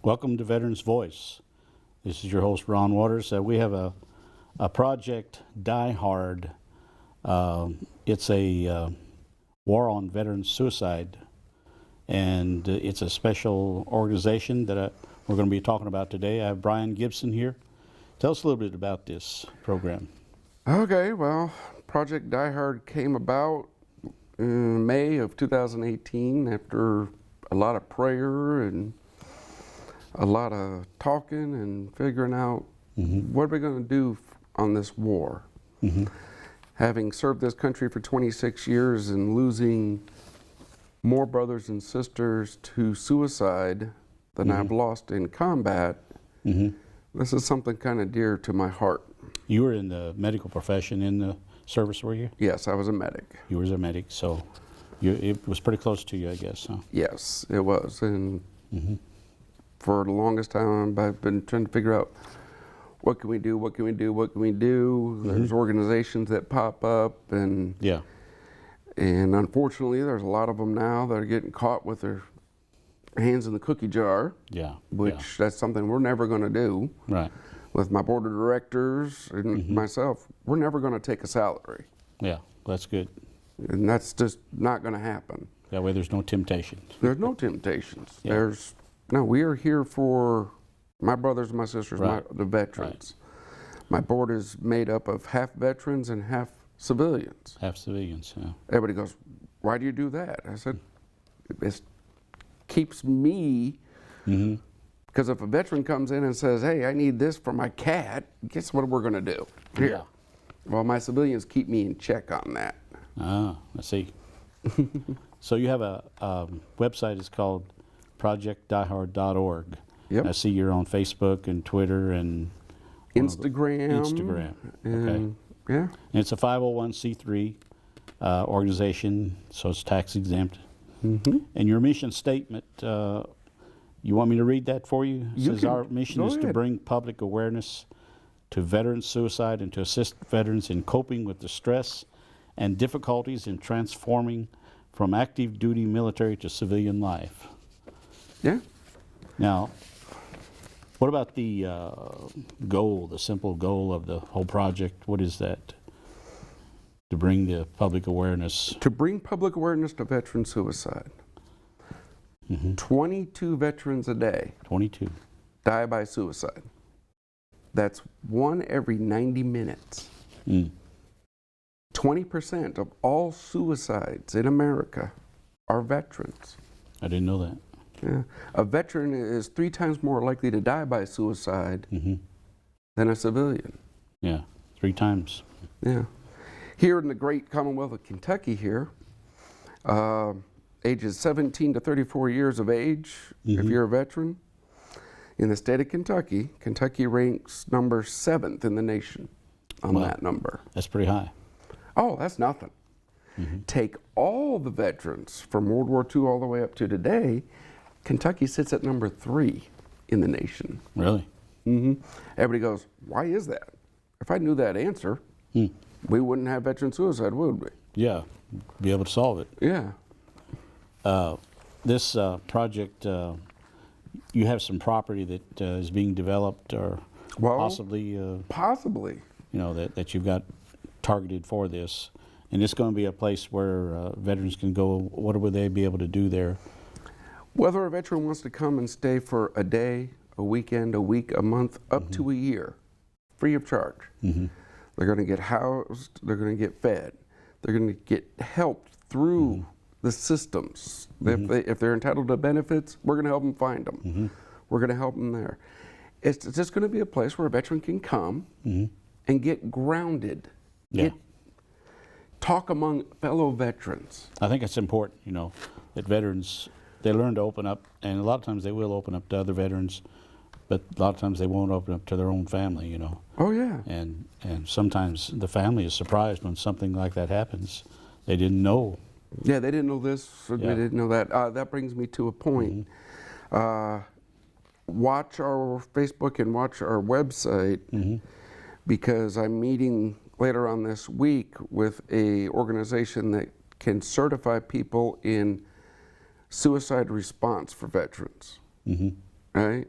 Welcome to Veterans Voice. This is your host, Ron Waters. We have a Project Diehard. It's a war on veterans suicide, and it's a special organization that we're going to be talking about today. I have Brian Gibson here. Tell us a little bit about this program. Okay, well, Project Diehard came about in May of 2018 after a lot of prayer and a lot of talking and figuring out what are we going to do on this war. Having served this country for 26 years and losing more brothers and sisters to suicide than I've lost in combat, this is something kind of dear to my heart. You were in the medical profession in the service, were you? Yes, I was a medic. You were a medic, so it was pretty close to you, I guess, huh? Yes, it was. And for the longest time, I've been trying to figure out what can we do, what can we do, what can we do. There's organizations that pop up, and unfortunately, there's a lot of them now that are getting caught with their hands in the cookie jar. Which that's something we're never going to do. Right. With my board of directors and myself, we're never going to take a salary. Yeah, that's good. And that's just not going to happen. That way, there's no temptations. There's no temptations. No, we are here for my brothers and my sisters, the veterans. My board is made up of half veterans and half civilians. Half civilians, yeah. Everybody goes, why do you do that? I said, it keeps me, because if a veteran comes in and says, hey, I need this for my cat, guess what we're going to do? Here. Yeah. Well, my civilians keep me in check on that. Ah, I see. So you have a website, it's called projectdiehard.org. Yep. I see you're on Facebook and Twitter and Instagram. Okay. Yeah. And it's a 501c3 organization, so it's tax exempt. And your mission statement, you want me to read that for you? It says our mission is to bring public awareness to veteran suicide and to assist veterans in coping with the stress and difficulties in transforming from active duty military to civilian life. Yeah. Now, what about the goal, the simple goal of the whole project? What is that? To bring the public awareness. To bring public awareness to veteran suicide. 22 veterans a day 22 die by suicide. That's one every 90 minutes. 20% of all suicides in America are veterans. I didn't know that. Yeah. A veteran is 3 times more likely to die by suicide than a civilian. Yeah, 3 times. Yeah. Here in the great Commonwealth of Kentucky here, ages 17 to 34 years of age, if you're a veteran, in the state of Kentucky, Kentucky ranks number 7th in the nation on that number. That's pretty high. Oh, that's nothing. Take all the veterans from World War II all the way up to today, Kentucky sits at number 3 in the nation. Really? Everybody goes, why is that? If I knew that answer, we wouldn't have veteran suicide, would we? Yeah, be able to solve it. Yeah. This project, you have some property that is being developed, or possibly, possibly, you know, that you've got targeted for this, and it's going to be a place where veterans can go. What would they be able to do there? Whether a veteran wants to come and stay for a day, a weekend, a week, a month, up to a year, free of charge. They're going to get housed, they're going to get fed, they're going to get helped through the systems. If they're entitled to benefits, we're going to help them find them. We're going to help them there. It's just going to be a place where a veteran can come and get grounded, talk among fellow veterans. I think it's important, you know, that veterans, they learn to open up, and a lot of times they will open up to other veterans, but a lot of times they won't open up to their own family, you know. Oh, yeah. And sometimes the family is surprised when something like that happens. They didn't know. Yeah, they didn't know this, or they didn't know that. That brings me to a point. Watch our Facebook and watch our website, because I'm meeting later on this week with a organization that can certify people in suicide response for veterans. Right?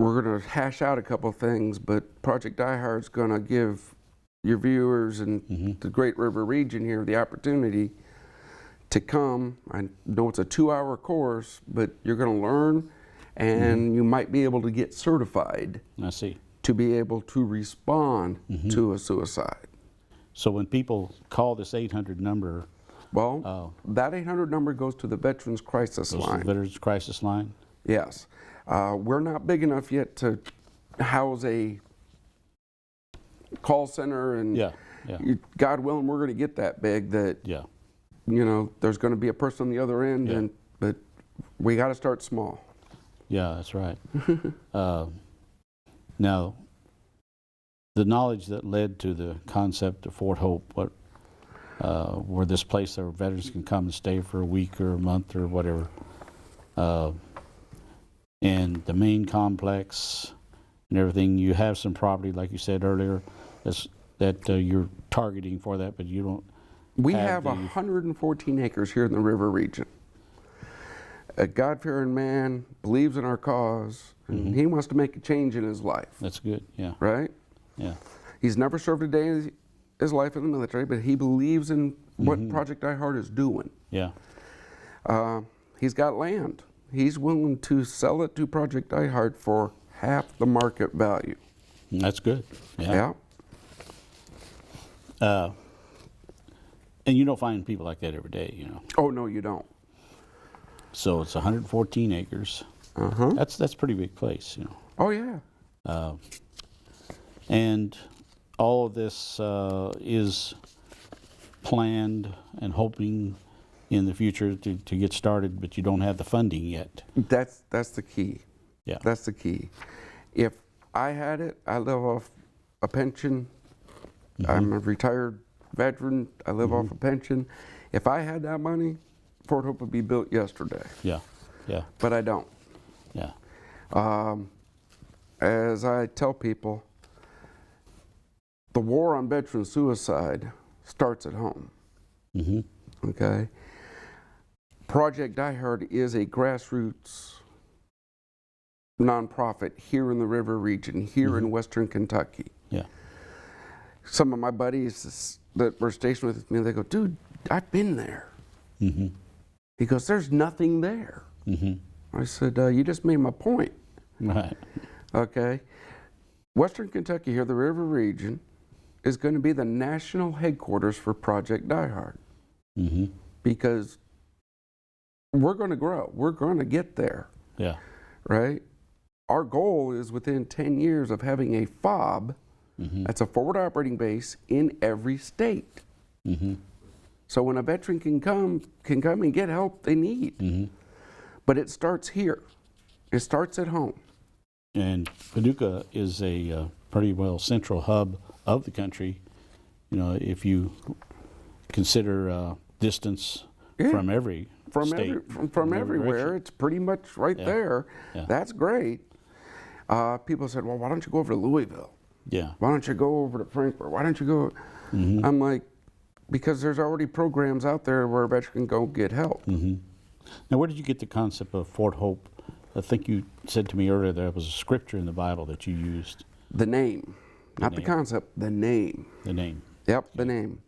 we're going to hash out a couple things, but Project Diehard's going to give your viewers and the Great River region here the opportunity to come. I know it's a 2-hour course, but you're going to learn, and you might be able to get certified. I see. To be able to respond to a suicide. So when people call this 800 number, well, that 800 number goes to the Veterans Crisis Line. The Veterans Crisis Line? Yes. We're not big enough yet to house a call center, and God willing, we're going to get that big that you know, there's going to be a person on the other end, but we got to start small. Yeah, that's right. Now, the knowledge that led to the concept of Fort Hope, where this place where veterans can come and stay for a week or a month or whatever, and the main complex and everything, you have some property, like you said earlier, that you're targeting for that, but you don't. We have 114 acres here in the river region. A God-fearing man believes in our cause, and he wants to make a change in his life. That's good, yeah. Right? Yeah. He's never served a day in his life in the military, but he believes in what Project Diehard is doing. Yeah. He's got land. He's willing to sell it to Project Diehard for half the market value. That's good. Yeah. And you don't find people like that every day, you know. Oh, no, you don't. So it's 114 acres. That's a pretty big place, you know. Oh, yeah. And all of this is planned and hoping in the future to get started, but you don't have the funding yet. That's the key. Yeah. That's the key. If I had it, I live off a pension. I'm a retired veteran. I live off a pension. If I had that money, Fort Hope would be built yesterday. Yeah, yeah. But I don't. Yeah. As I tell people, the war on veteran suicide starts at home. Okay? Project Diehard is a grassroots nonprofit here in the river region, here in Western Kentucky. Yeah. Some of my buddies that were stationed with me, they go, dude, I've been there. He goes, there's nothing there. I said, you just made my point. Right. Okay. Western Kentucky here, the river region, is going to be the national headquarters for Project Diehard. Because we're going to grow. We're going to get there. Yeah. Right? Our goal is within 10 years of having a FOB, that's a forward operating base, in every state. So when a veteran can come and get help they need. But it starts here. It starts at home. And Paducah is a pretty well central hub of the country. You know, if you consider distance from every state. From everywhere, direction. it's pretty much right there. Yeah. That's great. People said, well, why don't you go over to Louisville? Yeah. Why don't you go over to Frankfort? Why don't you go? I'm like, because there's already programs out there where a veteran can go get help. Now, where did you get the concept of Fort Hope? I think you said to me earlier there was a scripture in the Bible that you used. The name. Not the concept, the name. The name. Yep, the name.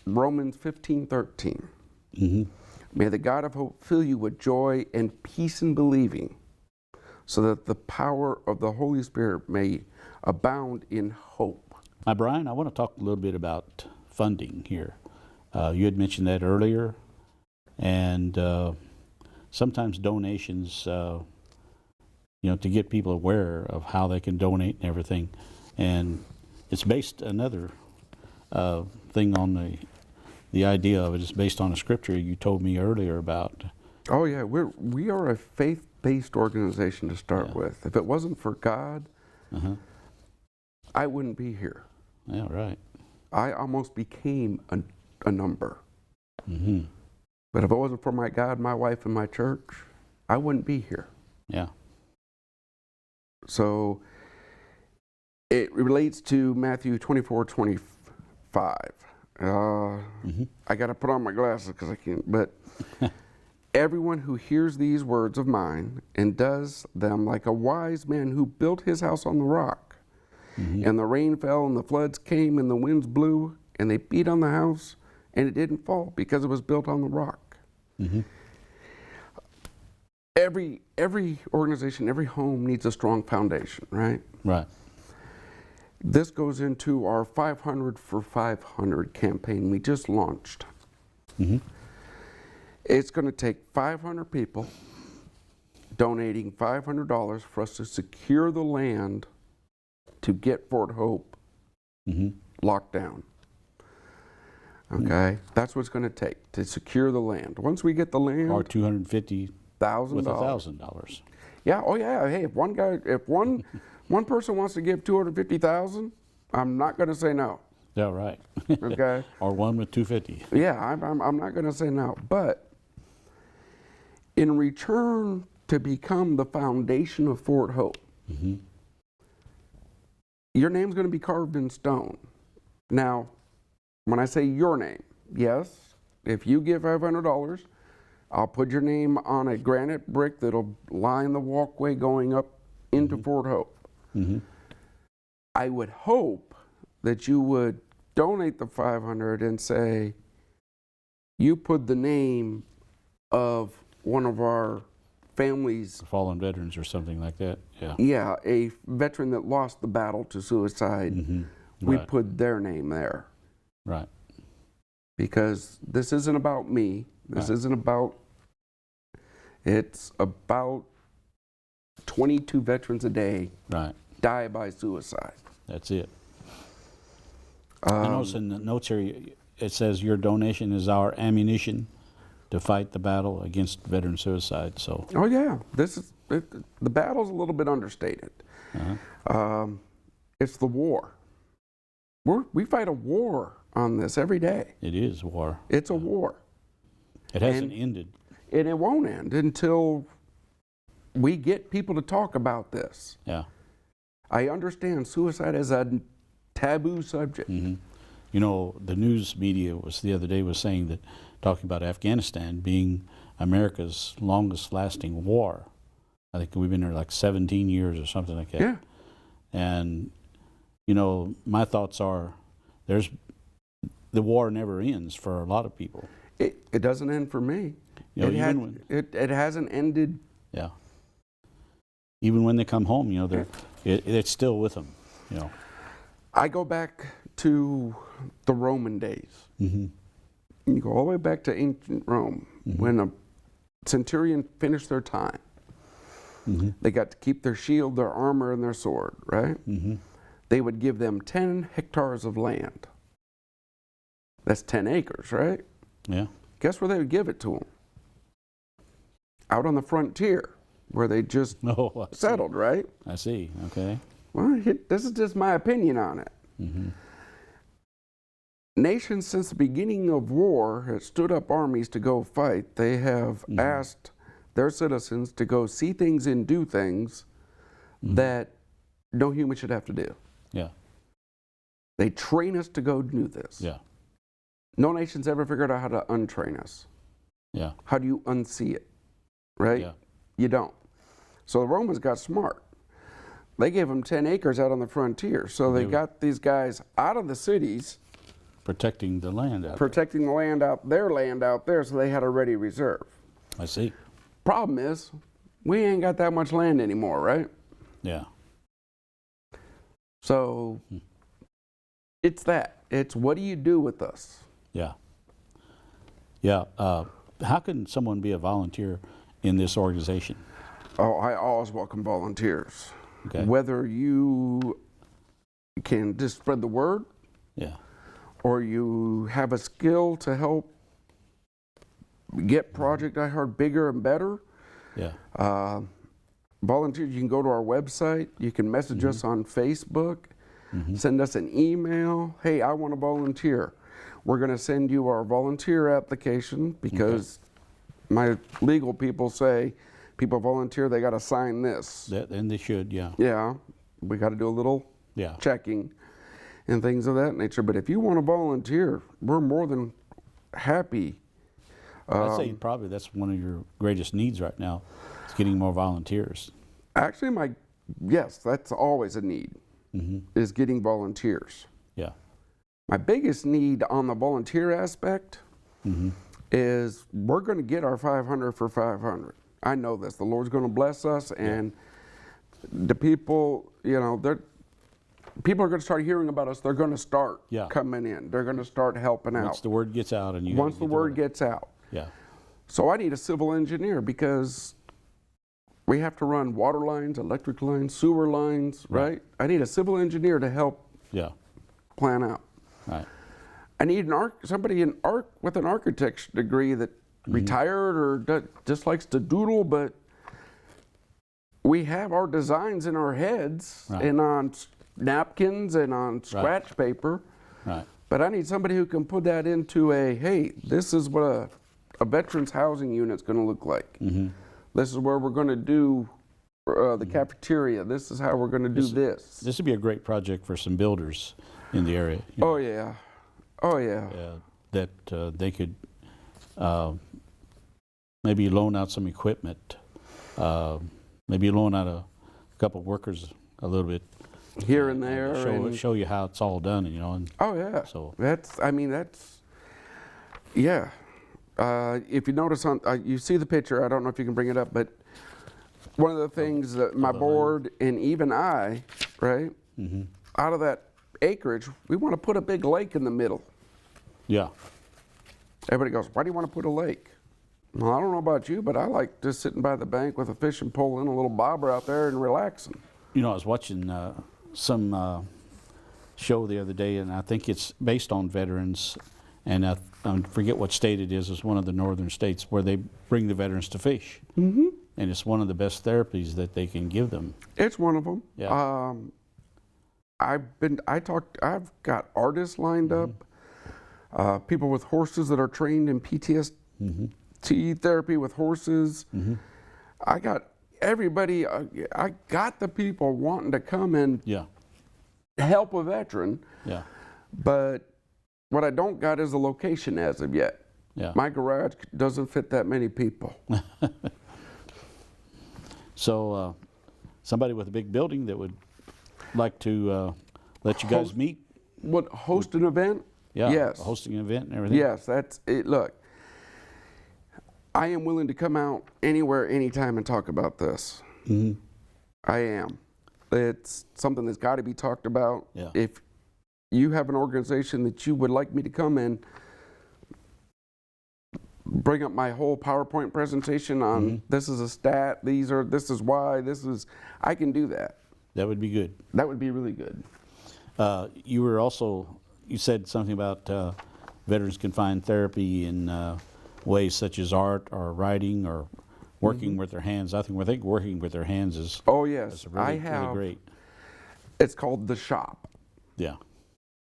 Romans 15:13. May the God of hope fill you with joy and peace in believing, so that the power of the Holy Spirit may abound in hope. Now, Brian, I want to talk a little bit about funding here. You had mentioned that earlier, and sometimes donations, you know, to get people aware of how they can donate and everything. And it's based, another thing on the idea of it is based on a scripture you told me earlier about. Oh yeah, we are a faith-based organization to start with. If it wasn't for God, I wouldn't be here. Yeah, right. I almost became a number. But if it wasn't for my God, my wife, and my church, I wouldn't be here. Yeah. So it relates to Matthew 24:25. I got to put on my glasses because I can't. But everyone who hears these words of mine and does them like a wise man who built his house on the rock. And the rain fell and the floods came and the winds blew and they beat on the house and it didn't fall because it was built on the rock. Every organization, every home needs a strong foundation, right? Right. This goes into our 500 for 500 campaign we just launched. It's going to take 500 people donating $500 for us to secure the land to get Fort Hope locked down. Okay, that's what it's going to take to secure the land. Once we get the land, Or $250,000 with $1,000. $1,000. Yeah. Oh yeah. Hey, if one person wants to give $250,000, I'm not going to say no. Yeah, right. Okay. Or one with $250. Yeah, I'm not going to say no. But in return to become the foundation of Fort Hope, your name's going to be carved in stone. Now, when I say your name, yes, if you give $500, I'll put your name on a granite brick that'll line the walkway going up into Fort Hope. I would hope that you would donate the $500 and say, you put the name of one of our families. Fallen veterans or something like that. Yeah. Yeah, a veteran that lost the battle to suicide. We Right. put their name there. Right. Because this isn't about me. This Right. isn't about, it's about 22 veterans a day Right. die by suicide. That's it. I notice in the notes here, it says your donation is our ammunition to fight the battle against veteran suicide. So, Oh yeah, the battle's a little bit understated. It's the war. We fight a war on this every day. it is war. It's a war. It hasn't ended. And it won't end until we get people to talk about this. Yeah. I understand suicide is a taboo subject. You know, the news media the other day was saying that, talking about Afghanistan being America's longest lasting war. I think we've been there like 17 years or something like that. Yeah. And, you know, my thoughts are the war never ends for a lot of people. It doesn't end for me. You know, It hasn't ended. Yeah. Even when they come home, you know, it's still with them, you know. I go back to the Roman days. You go all the way back to ancient Rome, when a centurion finished their time. They got to keep their shield, their armor, and their sword, right? They would give them 10 hectares of land. That's 10 acres, right? Yeah. Guess where they would give it to them? Out on the frontier, where they just Oh, I settled, right? I see. Okay. Well, this is just my opinion on it. Nations since the beginning of war have stood up armies to go fight. They have asked their citizens to go see things and do things that no human should have to do. Yeah. They train us to go do this. Yeah. No nation's ever figured out how to untrain us. Yeah. How do you unsee it? Right? Yeah. You don't. So the Romans got smart. They gave them 10 acres out on the frontier. So they got these guys out of the cities, Protecting the land out protecting the land out there, so they had a ready reserve. there. I see. Problem is, we ain't got that much land anymore, right? Yeah. So it's that. It's what do you do with us? Yeah. Yeah. How can someone be a volunteer in this organization? Oh, I always welcome volunteers. Okay. Whether you can just spread the word, Yeah. or you have a skill to help get Project Diehard bigger and better. Yeah. Volunteers, you can go to our website. You can message us on Facebook. Send us an email. Hey, I want to volunteer. We're going to send you our volunteer application because my legal people say people volunteer, they got to sign this. And they should. Yeah. Yeah, we got to do a little Yeah. checking and things of that nature. But if you want to volunteer, we're more than happy I'd say probably that's one of your greatest needs right now, is getting more volunteers. Actually, yes, that's always a need, is getting volunteers. Yeah. My biggest need on the volunteer aspect is we're going to get our 500 for 500. I know this. The Lord's going to bless us, and the people, people are going to start hearing about us. They're going to start coming in. They're going to start helping out. Once the word gets out, and once the word gets out. Yeah. So I need a civil engineer because we have to run water lines, electric lines, sewer lines, right? I need a civil engineer to help plan out. Right. I need somebody with an architecture degree that retired or just likes to doodle, but we have our designs in our heads and on napkins and on scratch paper. Right. But I need somebody who can put that into hey, this is what a veterans housing unit's going to look like. This is where we're going to do the cafeteria. This is how we're going to do this. This would be a great project for some builders in the area. Oh yeah. Oh yeah. That they could maybe loan out some equipment, maybe loan out a couple workers a little bit here and there, and show you how it's all done, oh yeah. So that's yeah. If you notice you see the picture. I don't know if you can bring it up, but one of the things that my board and even I, right, out of that acreage, we want to put a big lake in the middle. Yeah. Everybody goes, why do you want to put a lake? Well, I don't know about you, but I like just sitting by the bank with a fishing pole and a little bobber out there and relaxing. I was watching some show the other day, and I think it's based on veterans, and I forget what state it is. It's one of the northern states where they bring the veterans to fish. And it's one of the best therapies that they can give them. It's one of them. Yeah. I've got artists lined up, people with horses that are trained in PTSD therapy with horses. I got everybody, I got the people wanting to come and help a veteran. Yeah. But what I don't got is a location as of yet. Yeah. My garage doesn't fit that many people. So somebody with a big building that would like to let you guys meet? Would host an event? Yeah, yes. Hosting an event and everything? Yes, that's it. Look, I am willing to come out anywhere, anytime and talk about this. I am. It's something that's got to be talked about. Yeah. If you have an organization that you would like me to come in, bring up my whole PowerPoint presentation on this is a stat, this is why, I can do that. That would be good. That would be really good. You said something about veterans can find therapy in ways such as art or writing or working with their hands. I think working with their hands is yes, really great. It's called The Shop. Yeah.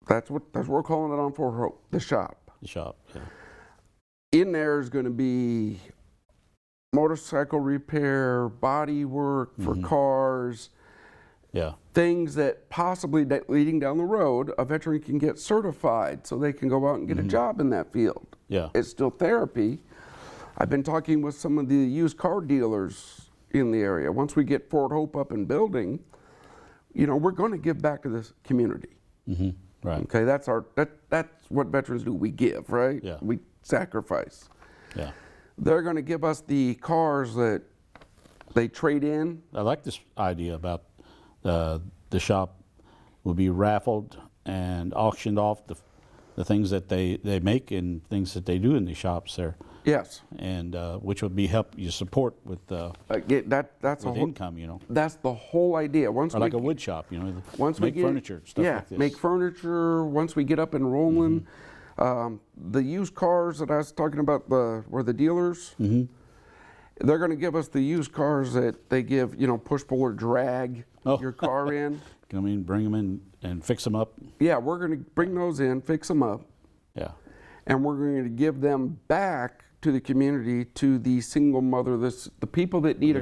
That's what we're calling it on Fort Hope, The Shop. The Shop, yeah. In there is going to be motorcycle repair, body work for cars, things that possibly leading down the road, a veteran can get certified so they can go out and get a job in that field. Yeah. It's still therapy. I've been talking with some of the used car dealers in the area. Once we get Fort Hope up and building, we're going to give back to this community. Right. Okay, that's what veterans do. We give, right? Yeah. We sacrifice. Yeah. They're going to give us the cars that they trade in. I like this idea about the shop will be raffled and auctioned off, the things that they make and things that they do in the shops there. Yes. And which would be help you support with that's with income, That's the whole idea. Like a wood shop, Once make furniture, stuff like this. Make furniture. Once we get up and rolling, the used cars that I was talking about were the dealers. They're going to give us the used cars that they give, push pull or drag your car in. Come in, bring them in, and fix them up. Yeah, we're going to bring those in, fix them up. Yeah. And we're going to give them back to the community, to the single mother, the people that need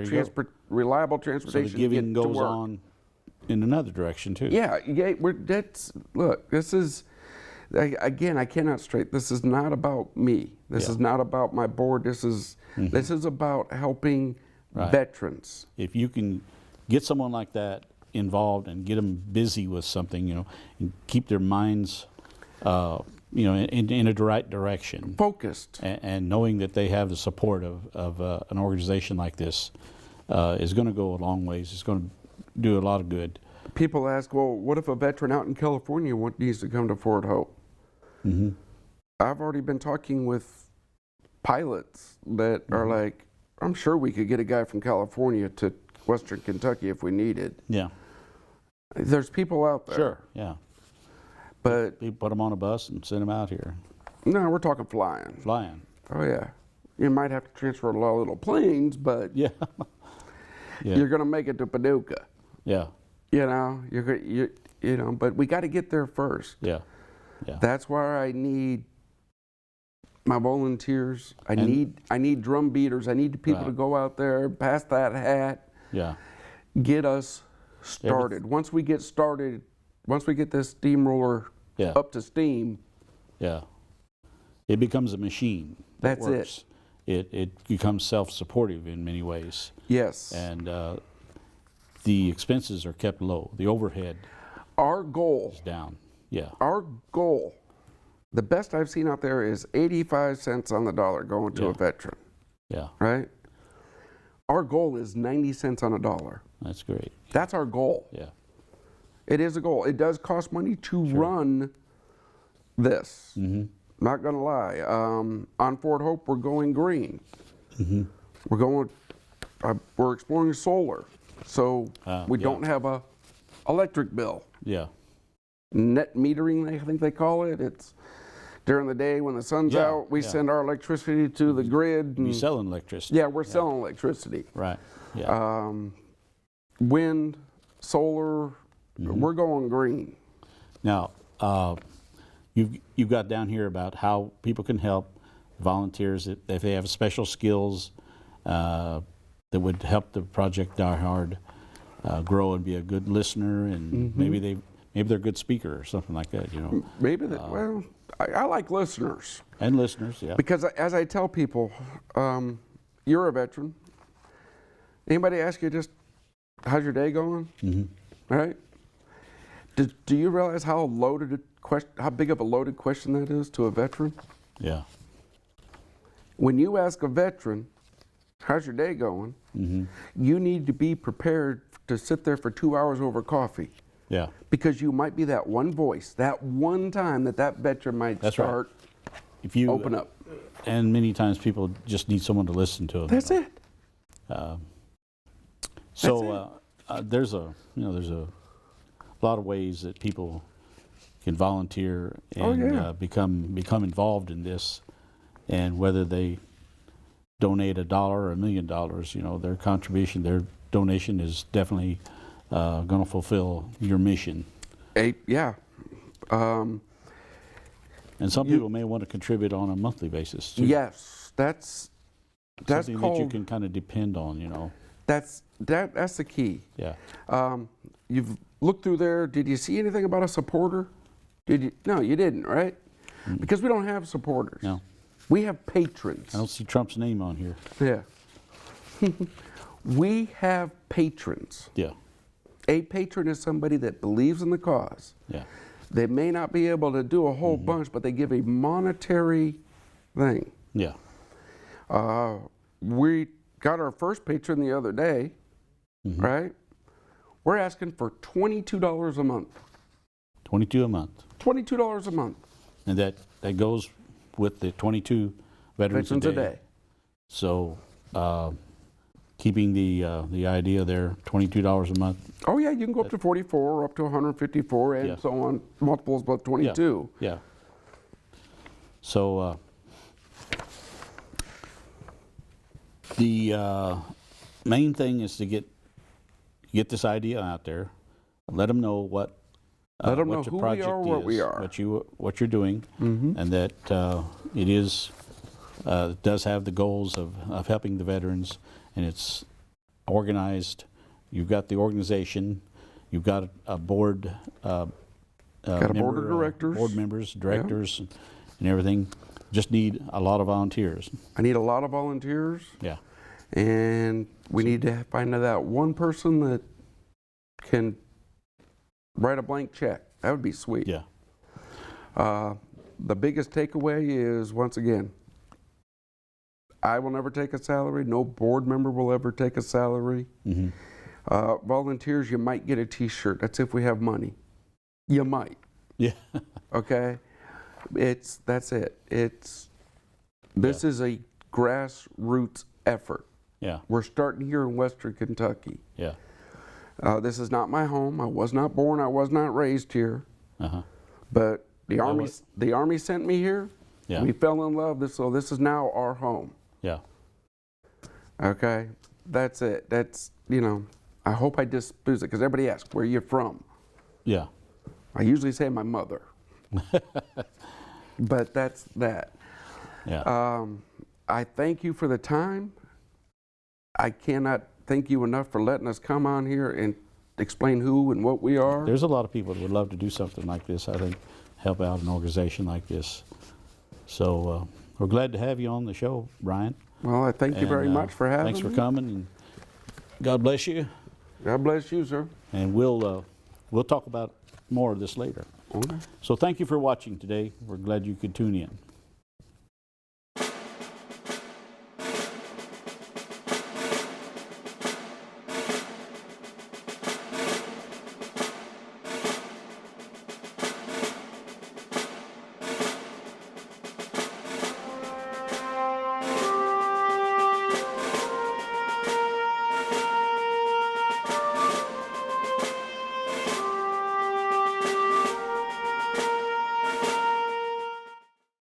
reliable transportation. So the giving goes on in another direction too. Yeah, look, this Again, I cannot straight. This is not about me. This is not about my board. This is about helping veterans. If you can get someone like that involved and get them busy with something, you know, and keep their minds, you know, in a right direction, Focused. and knowing that they have the support of an organization like this is going to go a long ways. It's going to do a lot of good. People ask, well, what if a veteran out in California needs to come to Fort Hope? I've already been talking with pilots that are like, I'm sure we could get a guy from California to Western Kentucky if we needed. Yeah. There's people out there. Sure. Yeah. But You put them on a bus and send them out here. no, we're talking flying. Flying. Oh yeah. You might have to transfer a lot of little planes, but Yeah. Yeah. you're going to make it to Paducah. Yeah. You know, you know, but we got to get there first. Yeah. Yeah. That's why I need my volunteers. I need drum beaters. I need the people to go out there, pass that hat, Yeah. get us started. Once we get started, once we get this steamroller Yeah. up to steam, Yeah. It becomes a machine. That's it. works. It becomes self-supportive in many ways, yes. and the expenses are kept low. The overhead Our goal, is down. Yeah. our goal, the best I've seen out there is 85 cents on the dollar going to a veteran, Yeah. right? Our goal is 90 cents on a dollar. That's great. That's our goal. Yeah. It is a goal. It does cost money to run this. Not gonna lie. On Fort Hope, we're going green. We're going. We're exploring solar, so we don't have a electric bill. Yeah. Net metering, I think they call it. It's during the day when the sun's out, we send our electricity to the grid. Be And, selling electricity. yeah, we're selling electricity. Right. Yeah. Wind, solar. We're going green. Now, you've got down here about how people can help volunteers if they have special skills that would help the Project Diehard grow and be a good listener, and maybe they're a good speaker or something like that. You know. Maybe that. Well, I like listeners. And listeners, yeah. Because as I tell people, you're a veteran. Anybody ask you just, how's your day going? Right? Do you realize how big of a loaded question that is to a veteran? Yeah. When you ask a veteran, how's your day going? You need to be prepared to sit there for 2 hours over coffee. Yeah. Because you might be that one voice, that one time that veteran might start, if you open up. And many times people just need someone to listen to them. That's it. There's a lot of ways that people can volunteer and become involved in this, and whether they donate $1 or $1 million, you know, their contribution, their donation is definitely going to fulfill your mission. Yeah. And some people may want to contribute on a monthly basis too. Yes, that's something called, that you can kind of depend on, you know. That's the key. Yeah. You've looked through there. Did you see anything about a supporter? Did you? No, you didn't, right? Because we don't have supporters. No. We have patrons. I don't see Trump's name on here. Yeah. We have patrons. Yeah. A patron is somebody that believes in the cause. Yeah. They may not be able to do a whole bunch, but they give a monetary thing. Yeah. We got our first patron the other day, right? We're asking for $22 a month. $22 a month. $22 a month. And that goes with the 22 veterans a day. So keeping the idea there, $22 a month. Oh yeah, you can go up to 44 or up to 154 and so on, multiples of 22. Yeah. So the main thing is to get this idea out there, let them know what let them know what your who project we are, what we are, what you're doing, and that it does have the goals of helping the veterans, and it's organized. You've got the organization, you've got a board Got a board of directors. Board members, directors, and everything. Just need a lot of volunteers. I need a lot of volunteers. Yeah. And we need to find that one person that can write a blank check. That would be sweet. Yeah. The biggest takeaway is, once again, I will never take a salary. No board member will ever take a salary. Mm-hmm. Volunteers, you might get a T-shirt. That's if we have money. You might. Yeah. Okay? That's it. This is a grassroots effort. Yeah. We're starting here in Western Kentucky. Yeah. This is not my home. I was not born. I was not raised here. Uh-huh. But the Army sent me here. Yeah. We fell in love. So this is now our home. Yeah. Okay? That's it. That's, I hope I dispose it, because everybody asks, where you from? Yeah. I usually say my mother. But that's that. Yeah. I thank you for the time. I cannot thank you enough for letting us come on here and explain who and what we are. There's a lot of people that would love to do something like this, I think, help out an organization like this. So we're glad to have you on the show, Brian. Well, I thank you very much for having me. Thanks for coming, and God bless you. God bless you, sir. And we'll talk about more of this later. Okay. So thank you for watching today. We're glad you could tune in.